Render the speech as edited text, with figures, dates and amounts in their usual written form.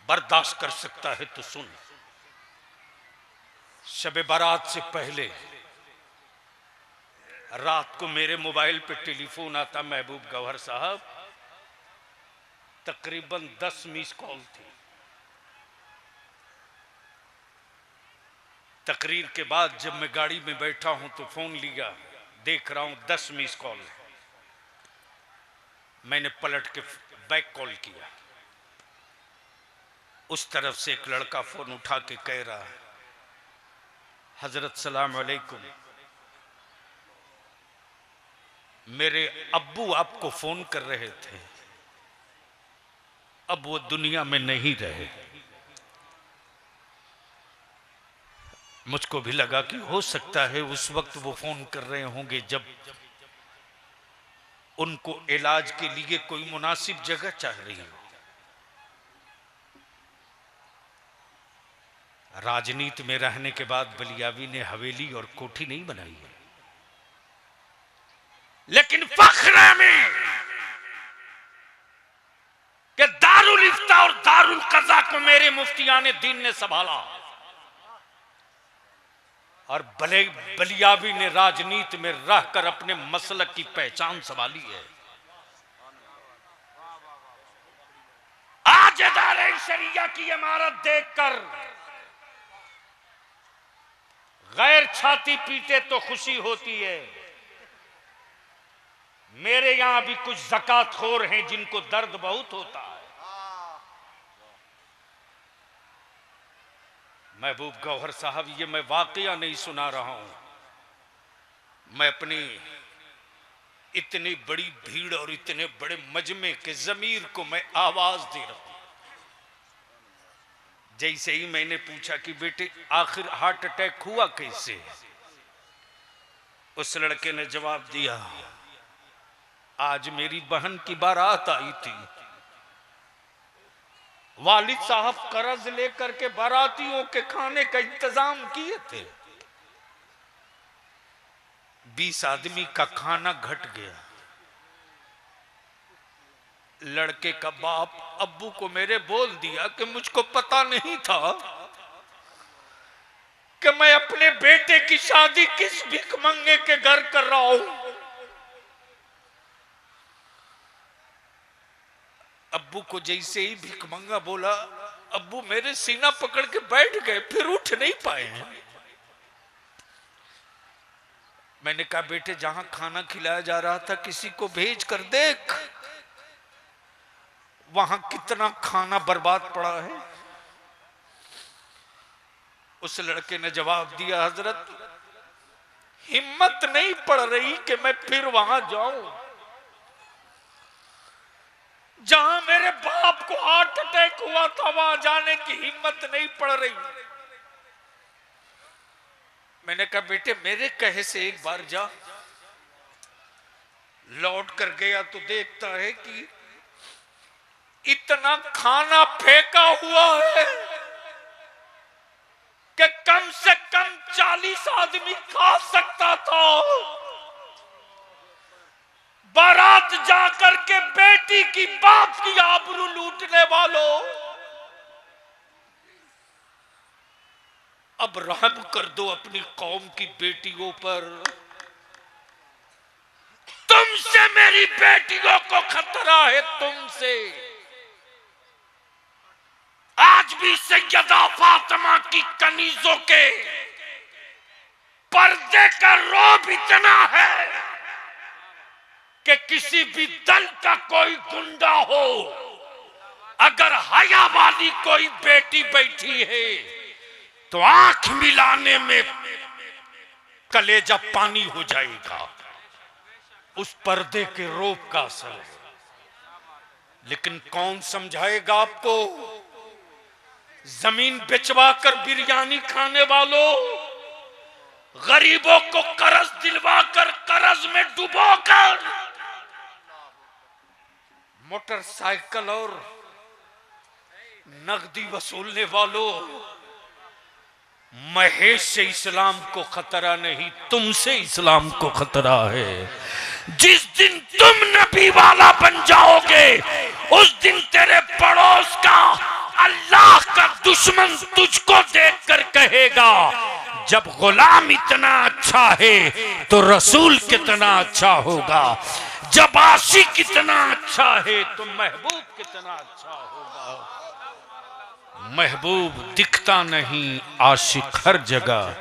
बर्दाश्त कर सकता है तो सुन। शब बारात से पहले रात को मेरे मोबाइल पे टेलीफोन आता, महबूब गौहर साहब, तकरीबन 10 मिस कॉल थी। तकरीर के बाद जब मैं गाड़ी में बैठा हूं तो फोन लिया, देख रहा हूं 10 मिस कॉल है। मैंने पलट के बैक कॉल किया, उस तरफ से एक लड़का फोन उठा के कह रहा है, हजरत सलाम अलैकुम, मेरे अब्बू आपको फोन कर रहे थे, अब वो दुनिया में नहीं रहे। मुझको भी लगा कि हो सकता है उस वक्त वो फोन कर रहे होंगे जब उनको इलाज के लिए कोई मुनासिब जगह चाह रही हो। राजनीति में रहने के बाद बलियावी ने हवेली और कोठी नहीं बनाई है, लेकिन फख्र है में कि दारुल इफ्ता और दारुल कज़ा को मेरे मुफ्तियाने दीन ने संभाला, और बलियावी ने राजनीति में रहकर अपने मसलक की पहचान संभाली है। आज दारुल शरिया की इमारत देखकर गैर छाती पीटे तो खुशी होती है। मेरे यहां भी कुछ ज़कातखोर हैं जिनको दर्द बहुत होता है। महबूब गौहर साहब, ये मैं वाकया नहीं सुना रहा हूं, मैं अपनी इतनी बड़ी भीड़ और इतने बड़े मजमे के ज़मीर को मैं आवाज दे रहा हूं। जैसे ही मैंने पूछा कि बेटे आखिर हार्ट अटैक हुआ कैसे, उस लड़के ने जवाब दिया, आज मेरी बहन की बारात आई थी, वालिद साहब कर्ज लेकर के बारातियों के खाने का इंतजाम किए थे, 20 आदमी का खाना घट गया। लड़के का बाप अब्बू को मेरे बोल दिया कि मुझको पता नहीं था कि मैं अपने बेटे की शादी किस भिखमंगे के घर कर रहा हूं। अब्बू को जैसे ही भिखमंगा बोला, अब्बू मेरे सीना पकड़ के बैठ गए, फिर उठ नहीं पाए हैं। मैंने कहा बेटे जहां खाना खिलाया जा रहा था किसी को भेज कर देख, वहां कितना खाना बर्बाद पड़ा है। उस लड़के ने जवाब दिया, हजरत हिम्मत नहीं पड़ रही कि मैं फिर वहां जाऊं जहां मेरे बाप को हार्ट अटैक हुआ था, वहां जाने की हिम्मत नहीं पड़ रही। मैंने कहा बेटे मेरे कहे से एक बार जा। लौट कर गया तो देखता है कि इतना खाना फेंका हुआ है कि कम से कम 40 आदमी खा सकता था। बारात जाकर के बेटी की बाप की आबरू लूटने वालों, अब रहम कर दो अपनी कौम की बेटियों पर। तुमसे मेरी बेटियों को खतरा है, तुमसे। आज भी सैयदा फातिमा की कनीजों के पर्दे का रौब इतना है कि किसी भी दल का कोई गुंडा हो, अगर हया वाली कोई बेटी बैठी है तो आंख मिलाने में कलेजा पानी हो जाएगा। उस पर्दे के रौब का असर है। लेकिन कौन समझाएगा आपको? जमीन बेचवा कर बिरयानी खाने वालों, गरीबों को कर्ज दिलवा कर कर्ज में डुबोकर मोटरसाइकिल और नकदी वसूलने वालों, महेश से इस्लाम को खतरा नहीं, तुमसे इस्लाम को खतरा है। जिस दिन तुम नबी वाला बन जाओगे उस दिन तेरे पड़ोस का अल्लाह दुश्मन तुझको देखकर कहेगा जब गुलाम इतना अच्छा है तो रसूल कितना अच्छा होगा, जब आशिक कितना अच्छा है तो महबूब कितना अच्छा होगा। महबूब दिखता नहीं, आशिक हर जगह।